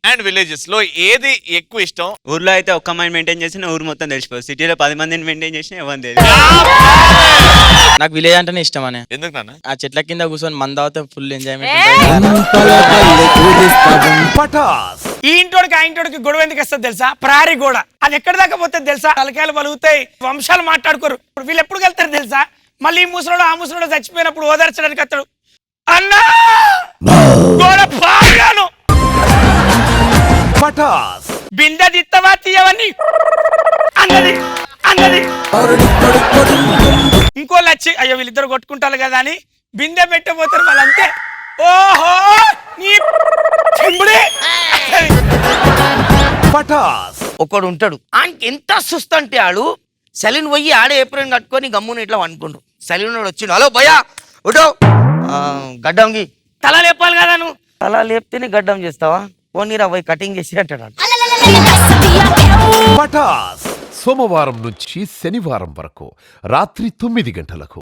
And villages లో ఏది ఎక్కువ ఇష్టం? ఊర్లో అయితే ఒక్క మైండ్ మెయింటైన్ చేసిన ఊరు మొత్తం తెలిసిపోతుంది. సిటీలో 10 మందిని మెయింటైన్ చేసినా ఎవరు తెలియదు. నాకు విలేజ్ అంటేనే ఇష్టం అనే. ఎందుకు నాన్న? ఆ చెట్ల కింద కూర్చొని మందావతే ఫుల్ ఎంజాయ్మెంట్. ఈ ఇంటోడికి ఆ ఇంటోడికి గొడవ ఎందుకు వస్తుంది తెలుసా? ప్రారీ గోడ. అది ఎక్కడి దాకా పోతుంది తెలుసా? తలకాయలు పలుగుతాయి, వంశాలు మాట్లాడుకోరు. వీళ్ళు ఎప్పుడు వెళ్తారు తెలుసా? మళ్ళీ ఈ ముసలోడు ఆ ముసలోడు చచ్చిపోయినప్పుడు ఓదార్చడానికి వస్తాడు. అన్నా గోడ పాగాను బిందె దిత్తవా తీయవని అన్నది అన్నది. ఇంకోళ్ళు వచ్చి అయ్యో వీళ్ళిద్దరు కొట్టుకుంటారు కదా అని బిందె పెట్టబోతారు వాళ్ళంతే. ఓహో నీ ఒకడు ఉంటాడు ఆయనకి ఎంత సుస్తు అంటే ఆడు సలీన్ పోయి ఆడే ఏప్రిల్ కట్టుకొని గమ్మున ఇట్లా అనుకుంటు. సలీన్ వచ్చిండు, హలో భయ్యా ఉటో గడ్డంకి తల లేపాలి కదా నువ్వు. తల లేపితేనే గడ్డం చేస్తావా? పోనీరా పోయి కటింగ్ చేసి అంటాడు. సోమవారం నుంచి శనివారం వరకు రాత్రి 9 గంటలకు.